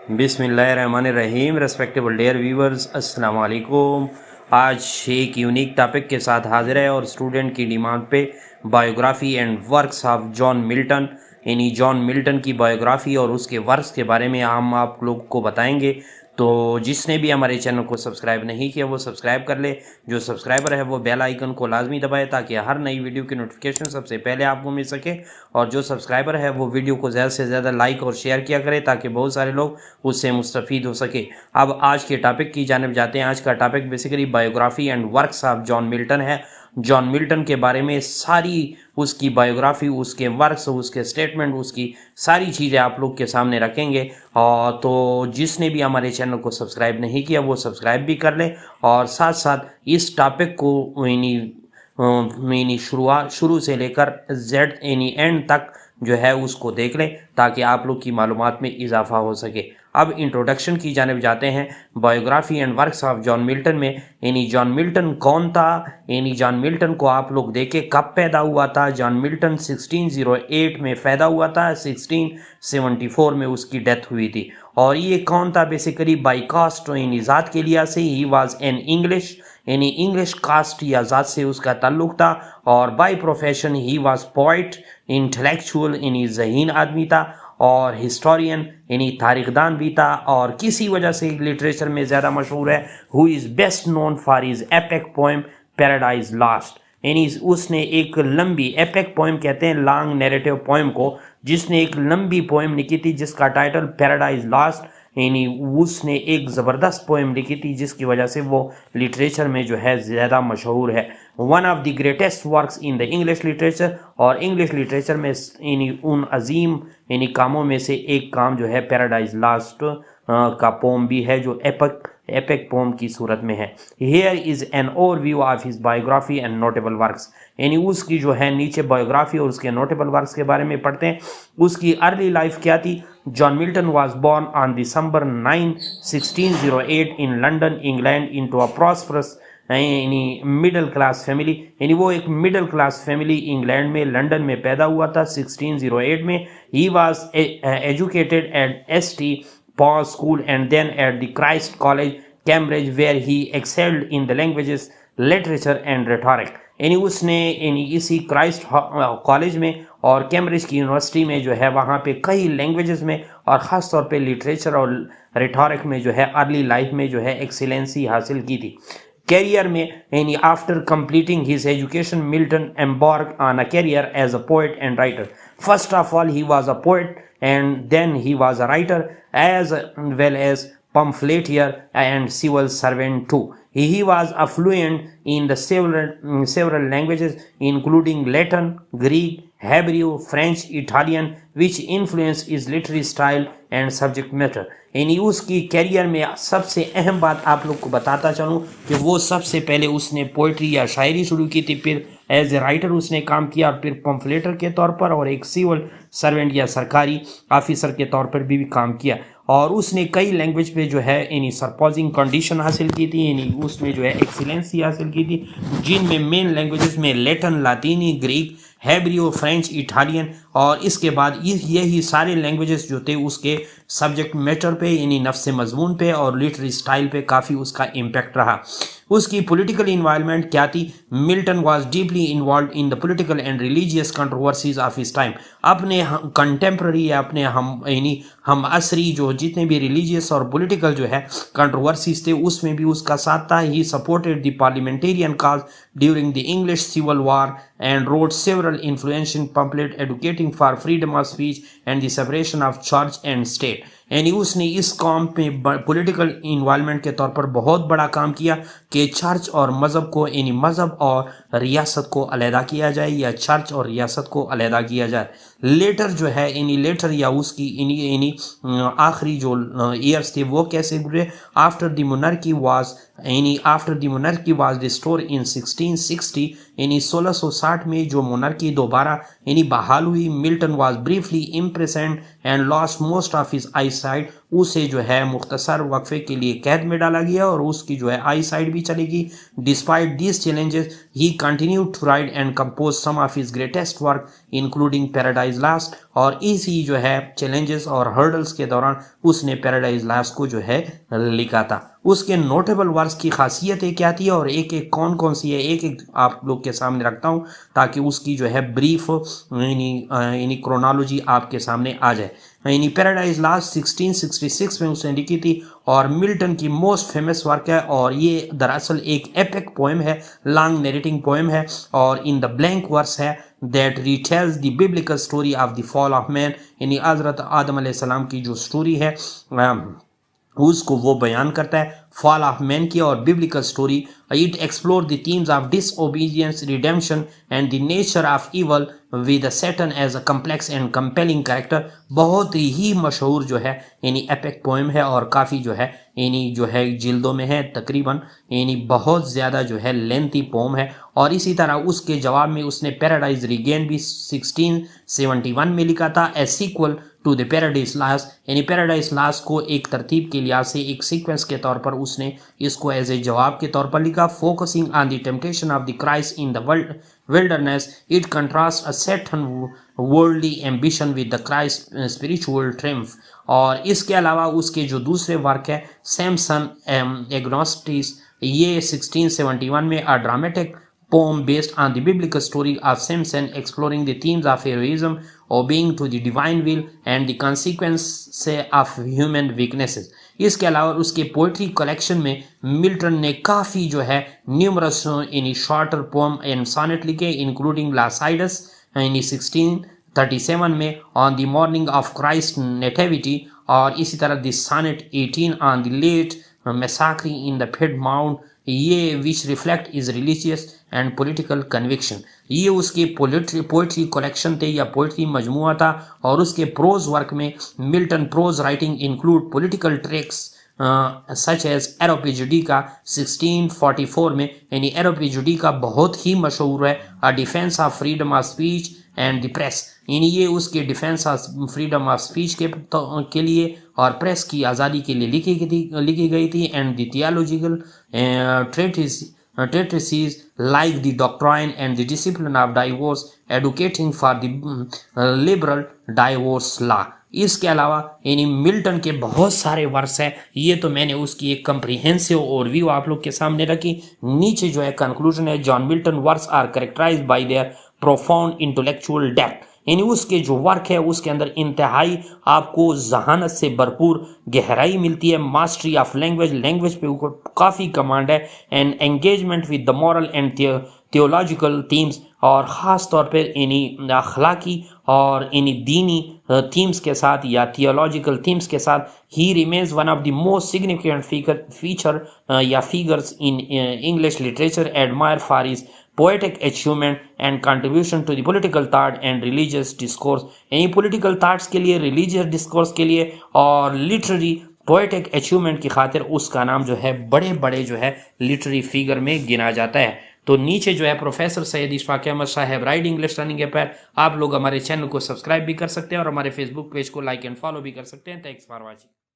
बिस्मिल्लाहिर्रहमानिर्रहीम। Respectable dear viewers, अस्सलाम वालेकुम। आज एक यूनिक टॉपिक के साथ हाजिर है और स्टूडेंट की डिमांड पे biography and works of John Milton, यानी जॉन मिल्टन की बायोग्राफी और उसके वर्क्स के बारे में हम आप लोग को बताएंगे। तो जिसने भी हमारे चैनल को सब्सक्राइब नहीं किया वो सब्सक्राइब कर ले। जो सब्सक्राइबर है वो बेल आइकन को लाजमी दबाए ताकि हर नई वीडियो की नोटिफिकेशन सबसे पहले आपको मिल सके। और जो सब्सक्राइबर है वो वीडियो को ज़्यादा से ज़्यादा लाइक और शेयर किया करे ताकि बहुत सारे लोग उससे मुस्तफ़ीद हो सके। अब आज के टॉपिक की जानिब जाते हैं। आज का topic basically biography and works of John Milton है। जॉन मिल्टन के बारे में सारी उसकी बायोग्राफी, उसके वर्क्स, उसके स्टेटमेंट, उसकी सारी चीज़ें आप लोग के सामने रखेंगे। और तो जिसने भी हमारे चैनल को सब्सक्राइब नहीं किया वो सब्सक्राइब भी कर ले और साथ साथ इस टॉपिक को यानी शुरू से लेकर जेड यानी एंड तक जो है उसको देख लें ताकि आप लोग की मालूमात में इजाफा हो सके। अब इंट्रोडक्शन की जानिब जाते हैं। Biography and works of John Milton में यानी जॉन मिल्टन कौन था, यानी जॉन मिल्टन को आप लोग देखें कब पैदा हुआ था। जॉन मिल्टन 1608 में पैदा हुआ था, 1674 में उसकी डेथ हुई थी। और ये कौन था बेसिकली बाई कास्ट यानी ज़ात के लिहाज से ही वाज एन इंग्लिश, यानी इंग्लिश कास्ट या ज़ात से उसका ताल्लुक था। और by profession he was poet, intellectual यानी ज़हीन आदमी था और हिस्टोरियन यानी तारीखदान भी था। और किसी वजह से लिटरेचर में ज़्यादा मशहूर है। Who is best known for his epic poem paradise lost, यानी उसने एक लंबी एपिक पोएम कहते हैं लॉन्ग नैरेटिव पोएम को, जिसने एक लंबी पोएम लिखी थी जिसका टाइटल पैराडाइज लॉस्ट, यानी उसने एक ज़बरदस्त पोएम लिखी थी जिसकी वजह से वो लिटरेचर में जो है ज़्यादा मशहूर है। One of the greatest works in the English literature, और इंग्लिश लिटरेचर में यानी उन अजीम यानी कामों में से एक काम जो है पैराडाइज लॉस्ट का पोम भी है जो एपिक पोम की सूरत में है। Here is an overview of his biography and notable works, यानी उसकी जो है नीचे बायोग्राफी और उसके नोटेबल वर्क्स के बारे में पढ़ते हैं। उसकी अर्ली लाइफ क्या थी। John Milton was born on December 9, 1608 in London, England into a prosperous यानी मिडिल क्लास फैमिली, यानी वो एक मिडिल क्लास फैमिली इंग्लैंड में लंदन में पैदा हुआ था 1608 में। He was educated at ST Paul School and then at the Christ College, Cambridge, where he excelled in the languages, literature and rhetoric, यानी उसने यानी इसी क्राइस्ट कॉलेज में और कैम्ब्रिज की यूनिवर्सिटी में जो है वहाँ पे कई लैंग्वेजेस में और ख़ास तौर पे लिटरेचर और रिटॉरिक में जो है अर्ली लाइफ में जो है एक्सीलेंसी हासिल की थी। कैरियर में यानी after completing his education Milton embark on a career as a poet and writer. First of all he was a poet and then he was a writer as well as pamphleteer and civil servant too. He was fluent in the several languages including Latin, Greek, Hebrew, French, Italian, which influenced his literary style and subject matter. यानी उसकी career में सबसे अहम बात आप लोग को बताता चलूँ कि वो सबसे पहले उसने पोइट्री या शायरी शुरू की थी, फिर एज ए राइटर उसने काम किया और फिर पम्फलेटर के तौर पर और एक सिविल सर्वेंट या सरकारी ऑफिसर के तौर पर भी काम किया। और उसने कई लैंग्वेज पे जो है यानी सरपोजिंग कंडीशन हासिल की थी, यानी उसमें जो है एक्सीलेंसी हासिल की थी, जिनमें मेन लैंग्वेजेस में लैटिन, लातीनी, ग्रीक, हेब्रियो, फ्रेंच, इटालियन। और इसके बाद यही सारे लैंग्वेजेस जो थे उसके सब्जेक्ट मैटर पे यानी नफ्स मजमून पे और लिटरेरी स्टाइल पे काफ़ी उसका इम्पैक्ट रहा। उसकी पॉलिटिकल इन्वायरमेंट क्या थी। Milton was deeply involve in the political and religious controversies of his time. अपने कंटेम्प्रेरी या अपने हम असरी जो जितने भी रिलीजियस और पॉलिटिकल जो है कंट्रोवर्सीज थे उसमें भी उसका साथ था। He supported the parliamentarian cause during the English civil war and wrote several influential pamphlets advocating for freedom of speech and the separation of church and state. यानी उसने इस काम पे पॉलिटिकल इन्वॉल्वमेंट के तौर पर बहुत बड़ा काम किया कि चर्च और मज़हब को यानी मज़हब और रियासत को अलहदा किया जाए या चर्च और रियासत को अलहदा किया जाए। लेटर जो है यानी लेटर या उसकी यानी आखिरी जो ईयर्स थे वो कैसे गुजरे। After the monarchy was restored in 1660, यानी 1660 में जो मोनार्की दोबारा यानी बहाल हुई। Milton was briefly imprisoned and lost most of his eyesight اسے جو ہے مختصر وقفے کے لیے قید میں ڈالا گیا اور اس کی جو ہے آئی سائٹ بھی چلے گی. Despite these challenges he continued to write and compose some of his greatest work including Paradise Lost. اور اسی جو ہے چیلنجز اور ہرڈلز کے دوران اس نے پیراڈائز لاسٹ کو جو ہے لکھا تھا. اس کے نوٹیبل ورکس کی خاصیتیں کیا تھی اور ایک ایک کون سی ہے ایک ایک آپ لوگ کے سامنے رکھتا ہوں تاکہ اس کی جو ہے بریف یعنی کرونالوجی آپ کے سامنے آ جائے. یعنی پیراڈائز لاسٹ 1666 میں اس نے لکھی تھی اور ملٹن کی موسٹ فیمس ورک ہے اور یہ دراصل ایک ایپک پوئم ہے, لانگ نیریٹنگ پوئم ہے اور ان دا بلینک ورس ہے that retells the biblical story of the fall of man. یعنی حضرت آدم علیہ السلام کی جو سٹوری ہے اس کو وہ بیان کرتا ہے, فال آف مین کی اور biblical story. It explored the themes of disobedience, redemption and the nature of evil with Satan as a complex and compelling character. بہت ہی مشہور جو ہے یعنی ایپک پوئم ہے اور کافی جو ہے یعنی جو ہے جلدوں میں ہے تقریباً, یعنی بہت زیادہ جو ہے لینتھی پوم ہے. اور اسی طرح اس کے جواب میں اس نے پیراڈائز ریگین بھی 1671 میں لکھا تھا, a sequel to the Paradise Lost. یعنی پیراڈائز لاسٹ کو ایک ترتیب کے لحاظ سے ایک سیکوینس کے طور پر اس نے اس کو ایز اے جواب کے طور پر لکھا. Focusing on the temptation of the Christ in the wilderness, it contrasts a Satan worldly ambition with the Christ spiritual triumph. اور اس کے علاوہ اس کے جو دوسرے ورک ہے سیمسن ایگنوسٹس, یہ 1671 میں a dramatic poem based on the biblical story of Samson exploring the themes of heroism, obeying to the divine will and the consequences of human weaknesses. اس کے علاوہ اس کے پوئٹری کلیکشن میں ملٹن نے کافی جو ہے نیومرس یعنی شارٹر پوم اینڈ سانٹ لکھے including لاسائڈس یعنی 1637 میں آن دی مارننگ آف کرائسٹ نیٹیویٹی, اور اسی طرح دی سانٹ 18 آن دی لیٹ میساکری ان دا پھڈ ماؤنٹ, یہ which reflect his religious and political conviction. یہ اس کی پوئٹری کلیکشن تھے یا پوئٹری مجموعہ تھا. اور اس کے پروز ورک میں Milton prose writing include political tracts such as Areopagitica 1644 میں, یعنی ایروپیجوڈیکا بہت ہی مشہور ہے, a defence of freedom of speech and the press. یعنی یہ اس کے defence of freedom of speech کے لیے اور پریس کی آزادی کے لیے لکھی گئی تھی. And the theological treatises like the doctrine and the discipline of divorce, advocating for the liberal divorce law. اس کے علاوہ یعنی ملٹن کے بہت سارے ورس ہیں, یہ تو میں نے اس کی ایک کمپریہنسو اوورویو آپ لوگ کے سامنے رکھی. نیچے جو ہے کنکلوژن ہے, John Milton verse are characterized by their profound intellectual depth. یعنی اس کے جو ورک ہے اس کے اندر انتہائی آپ کو ذہانت سے بھرپور گہرائی ملتی ہے, ماسٹری آف لینگویج پہ کافی کمانڈ ہے, and engagement with the moral and theological themes, اور خاص طور پہ انہی اخلاقی اور انہی دینی تھیمز کے ساتھ یا تھیولوجیکل تھیمز کے ساتھ. He remains one of the most significant feature یا figures in English literature, admire for his poetic achievement and contribution to the political thought and religious discourse. یعنی political thoughts کے لیے, religious discourse کے لیے اور literary poetic achievement کی خاطر اس کا نام جو ہے بڑے بڑے جو ہے literary figure میں گنا جاتا ہے. تو نیچے جو ہے پروفیسر سید اشفاق احمد صاحب رائڈ انگلش لرننگ ایپ ہے, آپ لوگ ہمارے چینل کو سبسکرائب بھی کر سکتے ہیں اور ہمارے فیس بک پیج کو لائک اینڈ فالو بھی کر سکتے ہیں. Thanks for watching.